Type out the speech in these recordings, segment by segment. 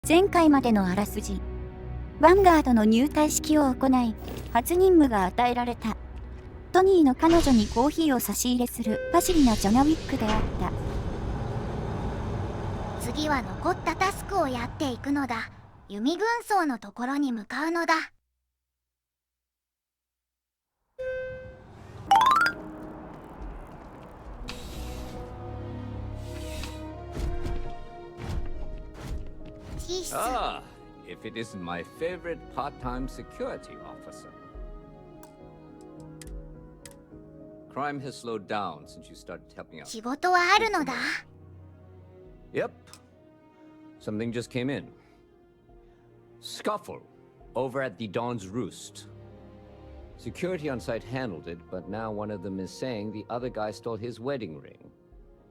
前回までのあらすじ。ヴァンガードの入隊式を行い、初任務が与えられた。トニーの彼女にコーヒーを差し入れするパシリなジョナウィックであった。次は残ったタスクをやっていくのだ。弓軍曹のところに向かうのだ。Ah, if it isn't my favorite part-time security officer. Crime has slowed down since you started helping out. 仕事はあるのだ。Yep. Something just came in. Scuffle over at the Dawn's Roost. Security on site handled it, but now one of them is saying the other guy stole his wedding ring.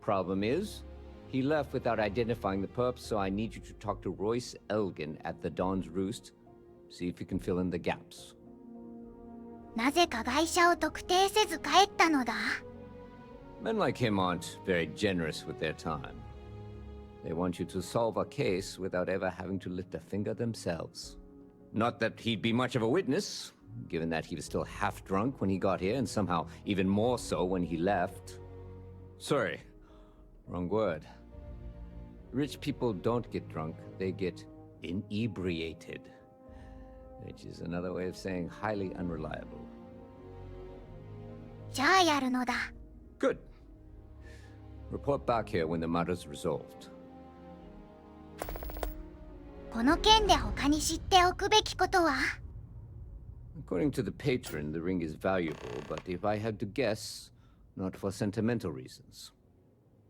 Problem is, he left without identifying the perp, so I need you to talk to Royce Elgin at the Dawn's Roost. See if you can fill in the gaps. なぜか会社を特定せず帰ったのだ。Men like him aren't very generous with their time. They want you to solve a case without ever having to lift a finger themselves. Not that he'd be much of a witness, given that he was still half drunk when he got here and somehow even more so when he left. Sorry, wrong word. Rich people don't get drunk, they get inebriated, which is another way of saying highly unreliable. じゃあやるのだ。Good. Report back here when the matter's resolved. この件で他に知っておくべきことは？ According to the patron, the ring is valuable, but if I had to guess, not for sentimental reasons.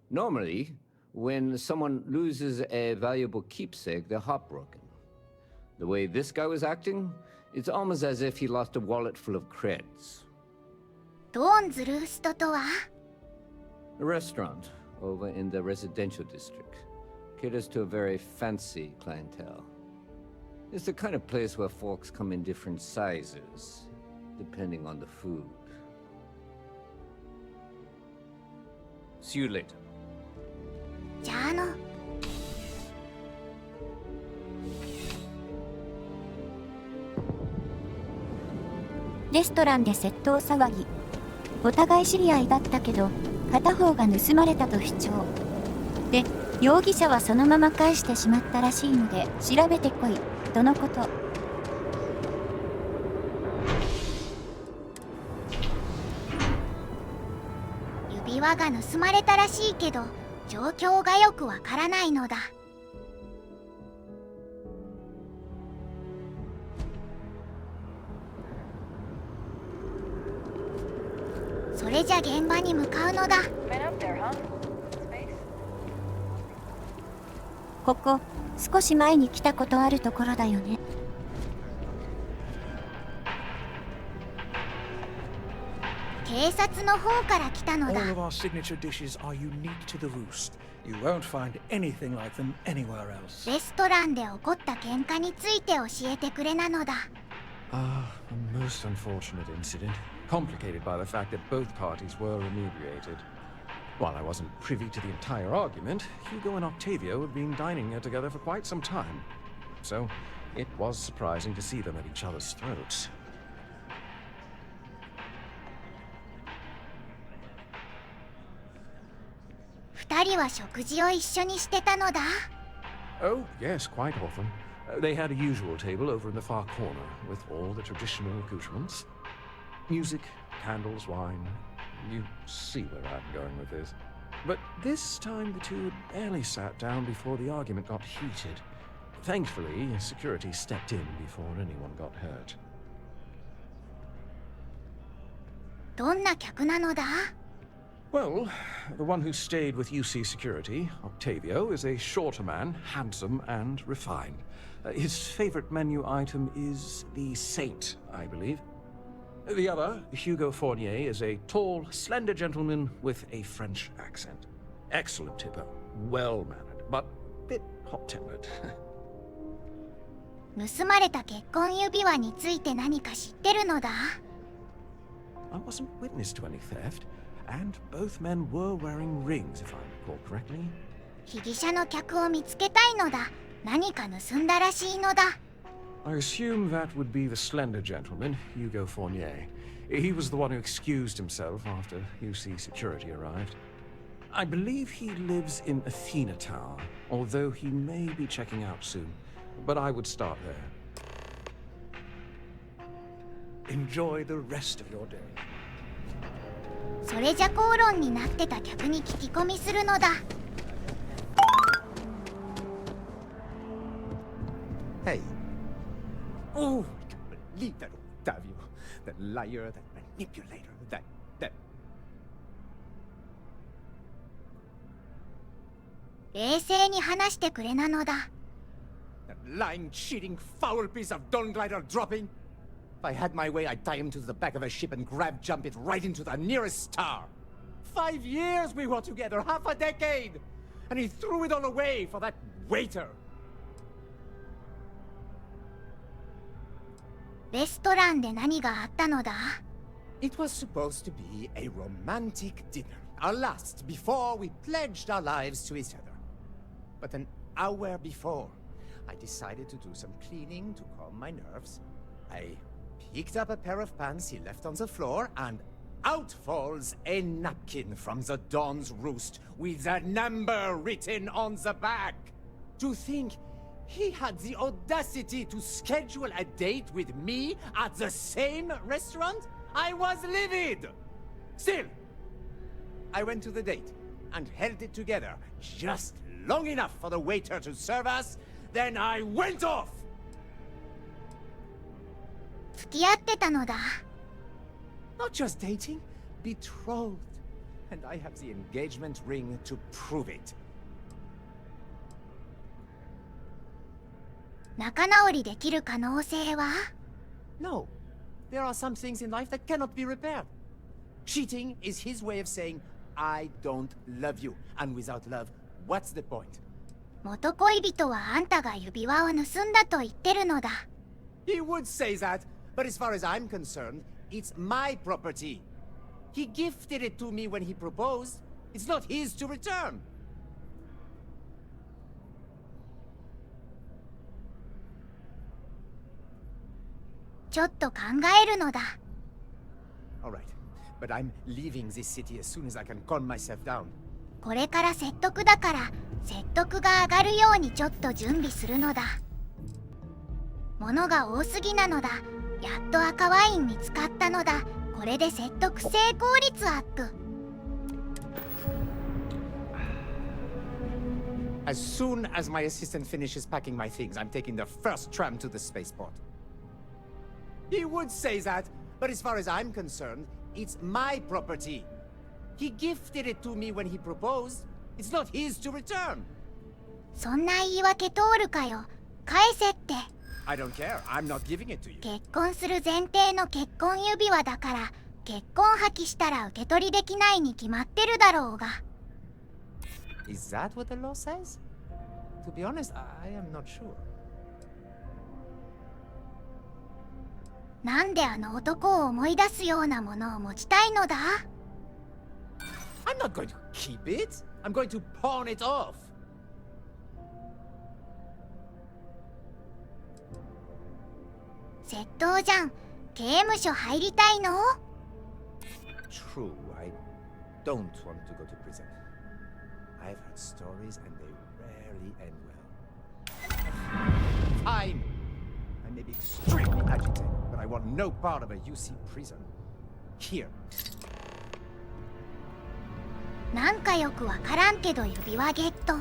Normally, when someone loses a valuable keepsake, they're heartbroken. The way this guy was acting, it's almost as if he lost a wallet full of creds. ドーンズルーストとは？ A restaurant over in the residential district. Caters to a very fancy clientele. It's the kind of place where forks come in different sizes, depending on the food. See you later. じゃあレストランで窃盗騒ぎ。お互い知り合いだったけど、片方が盗まれたと主張。で、容疑者はそのまま返してしまったらしいので、調べてこい、とのこと。指輪が盗まれたらしいけど、状況がよくわからないのだ。それじゃ現場に向かうのだ。ここ、少し前に来たことあるところだよね。警察の方から来たのだ。All of our signature dishes are unique to the Roost. You won't find anything like them anywhere else. レストランで起こった喧嘩について教えてくれなのだ。A most unfortunate incident, complicated by the fact that both parties were inebriated. While I wasn't privy to the entire argument, Hugo and Octavio had been dining here together for quite some time. So, it was surprising to see them at each other's throats. 二人は食事を一緒にしてたのだ。Oh, yes, quite often. They had a usual table over in the far corner, with all the traditional accoutrements. Music, candles, wine. You see where I'm going with this. But this time the two had barely sat down before the argument got heated. Thankfully, security stepped in before anyone got hurt. どんな客なのだ？ Well, the one who stayed with UC Security, Octavio, is a shorter man, handsome and refined. His favorite menu item is the Saint, I believe. The other, Hugo Fournier, is a tall, slender gentleman with a French accent. Excellent tipper, well-mannered, but a bit hot-tempered. 盗まれた結婚指輪について何か知ってるのだ？ I wasn't witness to any theft, and both men were wearing rings, if I recall correctly. 被疑者の客を見つけたいのだ。何か盗んだらしいのだ。 I assume that would be the slender gentleman, Hugo Fournier. He was the one who excused himself after UC security arrived. I believe he lives in Athena Tower, although he may be checking out soon. But I would start there. Enjoy the rest of your day. それじゃ口論になってた客に聞き込みするのだ。 Hey. Oh, I can't believe that Octavio. That liar, that manipulator, that... 冷静に話してくれなのだ。 That lying, cheating, foul piece of dung glider dropping. If I had my way, I'd tie him to the back of a ship and jump it right into the nearest star. 5 years we were together, half a decade! And he threw it all away for that waiter. レストランで何があったのだ？ It was supposed to be a romantic dinner. Our last, before we pledged our lives to each other. But an hour before, I decided to do some cleaning to calm my nerves. I picked up a pair of pants he left on the floor, and out falls a napkin from the Dawn's Roost with a number written on the back. To think he had the audacity to schedule a date with me at the same restaurant? I was livid! Still, I went to the date and held it together just long enough for the waiter to serve us. Then I went off! 付き合ってたのだ。 Not just dating, betrothed. And I have the engagement ring to prove it. 仲直りできる可能性は？ No, there are some things in life that cannot be repaired. Cheating is his way of saying, I don't love you. And without love, what's the point? 元恋人はあんたが指輪を盗んだと言ってるのだ。 He would say that, but as far as I'm concerned, it's my property. He gifted it to me when he proposed. It's not his to return. ちょっと考えるのだ。 All right, but I'm leaving this city as soon as I can calm myself down. これから説得だから、説得が上がるようにちょっと準備するのだ。物が多すぎなのだ。やっと赤ワイン見つかったのだ。これで説得成功率アップ。 As soon as my assistant finishes packing my things, I'm taking the first tram to the spaceport. He would say that, but as far as I'm concerned, it's my property. He gifted it to me when he proposed. It's not his to return. そんな言い訳通るかよ。返せって。 I don't care. I'm not giving it to you. 結婚する前提の結婚指輪だから、結婚破棄したら受け取りできないに決まってるだろうが。 Is that what the law says? To be honest, I am not sure. なんであの男を思い出すようなものを持ちたいのだ？ I'm not going to keep it. I'm going to pawn it off. 窃盗じゃん。刑務所入りたいの？ True, I don't want to go to prison. I've heard stories and they rarely end well. Fine. I may be extremely agitated, but I want no part of a UC prison. Here. なんかよくわからんけど指輪ゲット。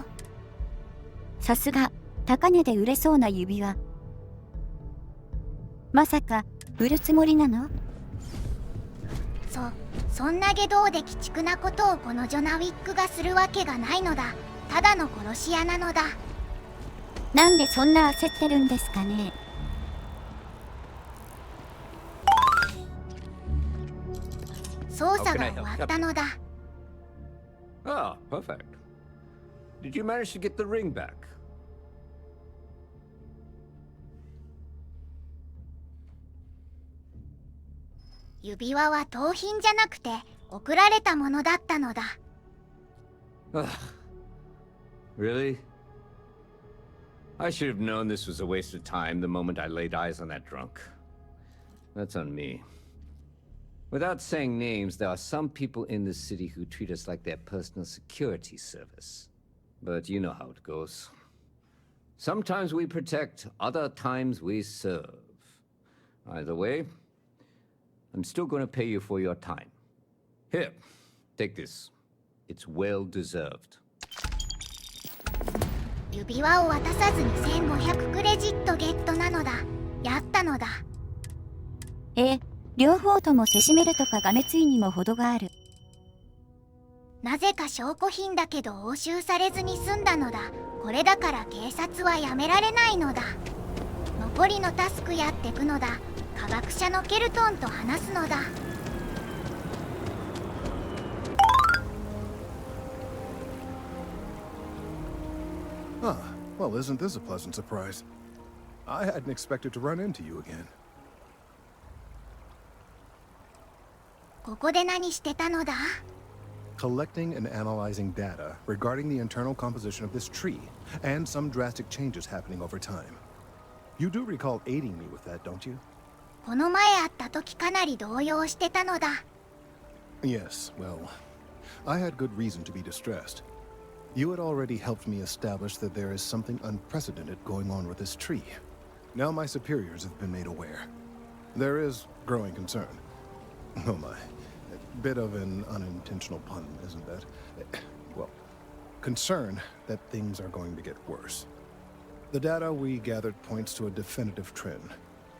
さすが、高値で売れそうな指輪。まさか、売るつもりなの？そんな下道で鬼畜なことをこのジョナウィックがするわけがないのだ。ただの殺し屋なのだ。なんでそんな焦ってるんですかね。捜査が終わったのだ。Ah, perfect. Did you manage to get the ring back? 指輪は盗品じゃなくて送られたものだったのだ。Ugh. Really? I should have known this was a waste of time the moment I laid eyes on that drunk. That's on me. Without saying names, there are some people in this city who treat us like their personal security service. But you know how it goes. Sometimes we protect, other times we serve. Either way, I'm still going to pay you for your time. Here, take this. It's well deserved. 指輪を渡さずに1500クレジットゲットなのだ。やったのだ。両方ともせしめるとかがめついにも程がある。なぜか証拠品だけど押収されずに済んだのだ。これだから警察はやめられないのだ。残りのタスクやってくのだ。科学者のケルトンと話すのだ。Ah, well, isn't this a pleasant surprise? I hadn't expected to run into you again. ここで何してたのだ？ Collecting and analyzing data regarding the internal composition of this tree, and some drastic changes happening over time. You do recall aiding me with that, don't you? この前会った時かなり動揺してたのだ。Yes, well, I had good reason to be distressed. You had already helped me establish that there is something unprecedented going on with this tree. Now my superiors have been made aware. There is growing concern. Oh my. A bit of an unintentional pun, isn't that? Well, concern that things are going to get worse. The data we gathered points to a definitive trend.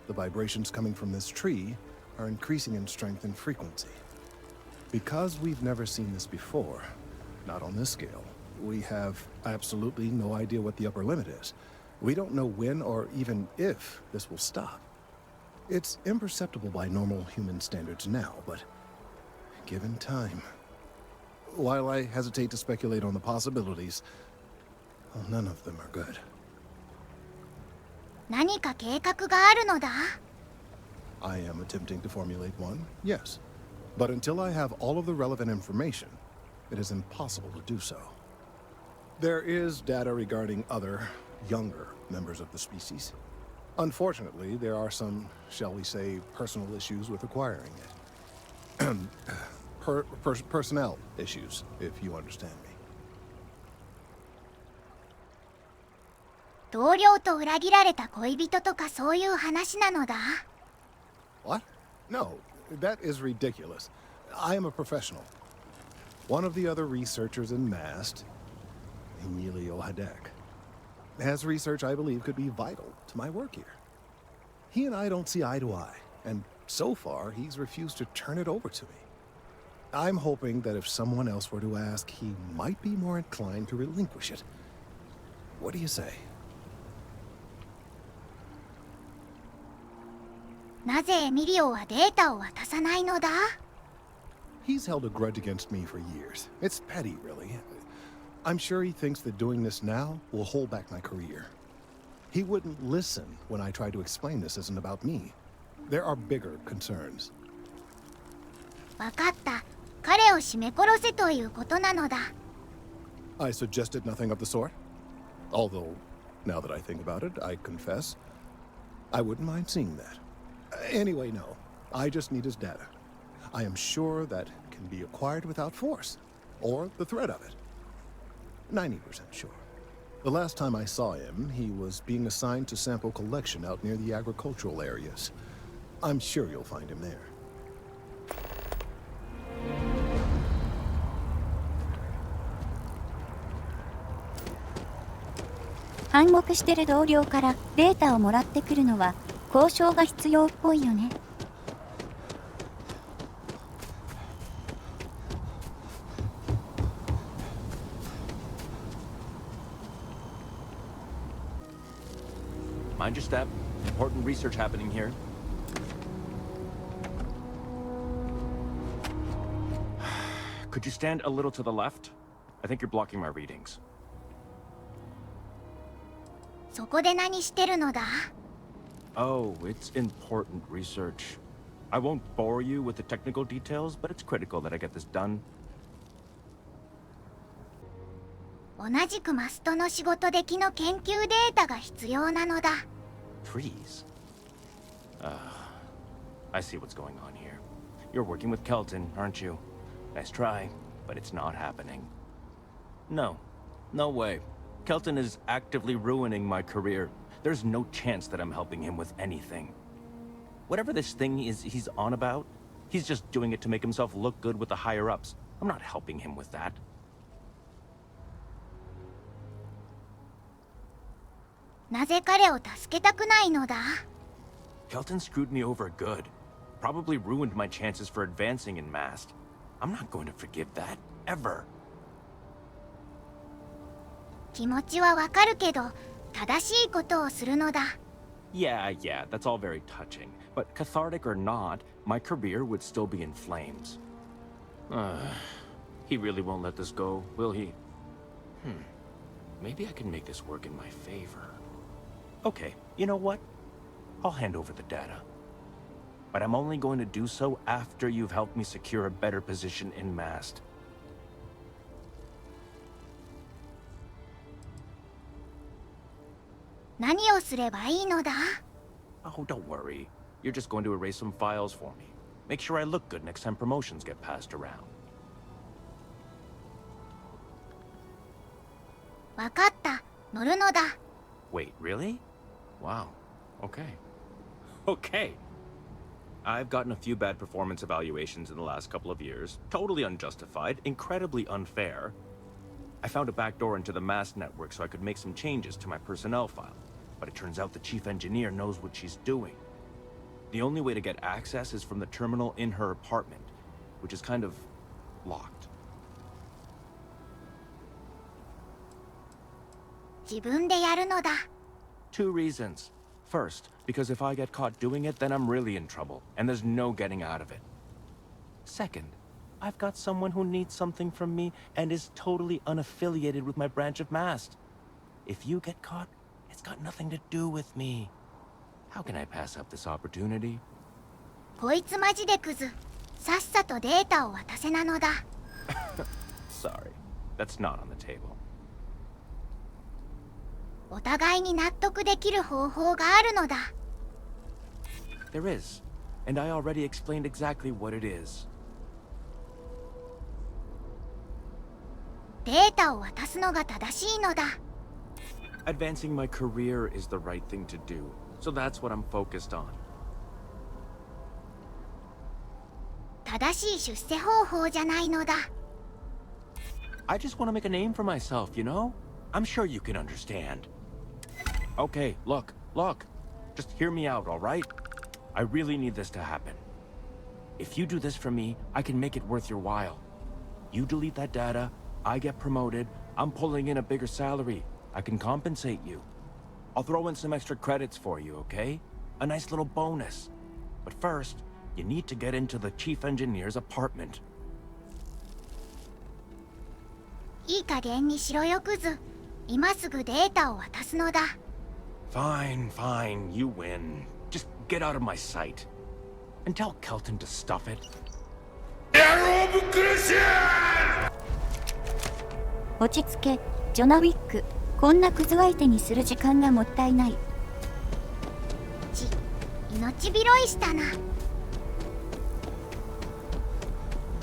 The vibrations coming from this tree are increasing in strength and frequency. Because we've never seen this before, not on this scale, we have absolutely no idea what the upper limit is. We don't know when or even if this will stop. It's imperceptible by normal human standards now, but given time. While I hesitate to speculate on the possibilities, well, none of them are good. 何か計画があるのだ。I am attempting to formulate one, yes. But until I have all of the relevant information, it is impossible to do so. There is data regarding other, younger members of the species. Unfortunately, there are some, shall we say, personal issues with acquiring it. Personnel issues, if you understand me. 同僚と裏切られた恋人とかそういう話なのだ。What? No, that is ridiculous. I am a professional. One of the other researchers in MAST, Emilio Hadek, has research I believe could be vital to my work here. He and I don't see eye to eye, and so far he's refused to turn it over to me. I'm hoping that if someone else were to ask, he might be more inclined to relinquish it. What do you say? なぜエミリオはデータを渡さないのだ？ He's held a grudge against me for years. It's petty, really. I'm sure he thinks that doing this now will hold back my career. He wouldn't listen when I tried to explain this isn't about me. There are bigger concerns. わかった。彼を絞め殺せということなのだ。I suggested nothing of the sort. Although, now that I think about it, I confess, I wouldn't mind seeing that. Anyway, no. I just need his data. I am sure that can be acquired without force, or the threat of it. 90% sure. The last time I saw him, he was being assigned to sample collection out near the agricultural areas. I'm sure you'll find him there. 反目してる同僚からデータをもらってくるのは交渉が必要っぽいよね。Mind your step. Important research happening here. Could you stand a little to the left? I think you're blocking my readings. そこで何してるのだ？ Oh, it's important research. I won't bore you with the technical details, but it's critical that I get this done. 教同じくマストの仕事で木の研究データが必要なのだ。 Trees? I see what's going on here. You're working with Kelton, aren't you? Nice try, but it's not happening. No. No way. Kelton is actively ruining my career. There's no chance that I'm helping him with anything. Whatever this thing is he's on about, he's just doing it to make himself look good with the higher-ups. I'm not helping him with that. なぜ彼を助けたくないのだ？ Kelton screwed me over good. Probably ruined my chances for advancing in Mast. I'm not going to forgive that, ever. 気持ちはわかるけど、正しいことをするのだ。 Yeah, that's all very touching. But cathartic or not, my career would still be in flames. He really won't let this go, will he? Maybe I can make this work in my favor. Okay, you know what? I'll hand over the data. But I'm only going to do so after you've helped me secure a better position in Mast. 何をすればいいのだ？ Oh, don't worry. You're just going to erase some files for me. Make sure I look good next time promotions get passed around. わかった。乗るのだ。 Wait, really? Wow. Okay. Okay. I've gotten a few bad performance evaluations in the last couple of years. Totally unjustified, incredibly unfair. I found a backdoor into the Mast network so I could make some changes to my personnel file. But it turns out the chief engineer knows what she's doing. The only way to get access is from the terminal in her apartment, which is kind of locked. 自分でやるのだ。 Two reasons. First, because if I get caught doing it, then I'm really in trouble, and there's no getting out of it. Second, I've got someone who needs something from me and is totally unaffiliated with my branch of Mast. If you get caught, it's got nothing to do with me. How can I pass up this opportunity? こいつマジでクズ。さっさとデータを渡せなのだ。 Sorry, that's not on the table. お互いに納得できる方法があるのだ。 There is, and I already explained exactly what it is. データを渡すのが正しいのだ。 Advancing my career is the right thing to do, so that's what I'm focused on. 正しい出世方法じゃないのだ。 I just want to make a name for myself, you know? I'm sure you can understand. Okay, look. Just hear me out, all right? I really need this to happen. If you do this for me, I can make it worth your while. You delete that data, I get promoted, I'm pulling in a bigger salary. I can compensate you. I'll throw in some extra credits for you, okay? A nice little bonus. But first, you need to get into the chief engineer's apartment. いい加減にしろよクズ。今すぐデータを渡すのだ。 Fine, you win. Just get out of my sight. And tell Kelton to stuff it. 落ち着け、ジョナウィック。こんなクズ相手にする時間がもったいない。命拾いしたな。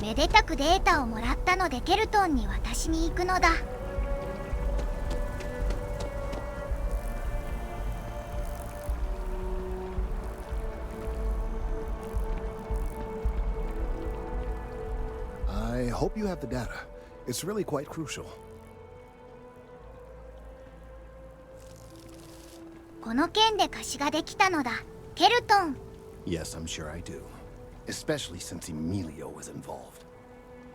めでたくデータをもらったのでケルトンに渡しに行くのだ。 I hope you have the data. It's really quite crucial. この件で貸しができたのだ。ケルトン。 Yes, I'm sure I do. Especially since Emilio was involved.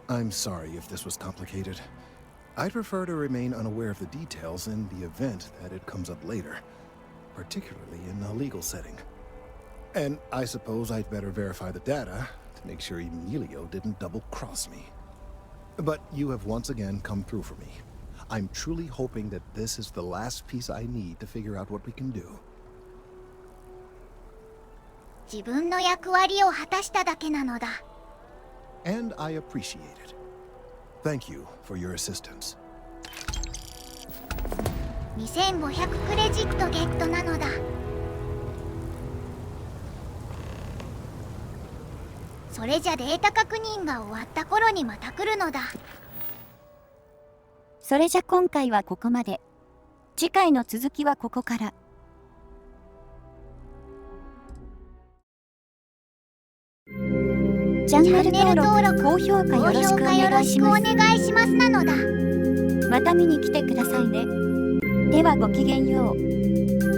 I'm sorry if this was complicated. I'd prefer to remain unaware of the details in the event that it comes up later, particularly in a legal setting. And I suppose I'd better verify the data to make sure Emilio didn't double-cross me. But you have once again come through for me. I'm truly hoping that this is the last piece I need to figure out what we can do. 自分の役割を果たしただけなのだ。 And I appreciate it. Thank you for your assistance. 2500クレジットゲットなのだ。それじゃデータ確認が終わった頃にまた来るのだ。それじゃ今回はここまで。次回の続きはここから。チャンネル登録、高評価よろしくお願いします。なのだ。また見に来てくださいね。ではごきげんよう。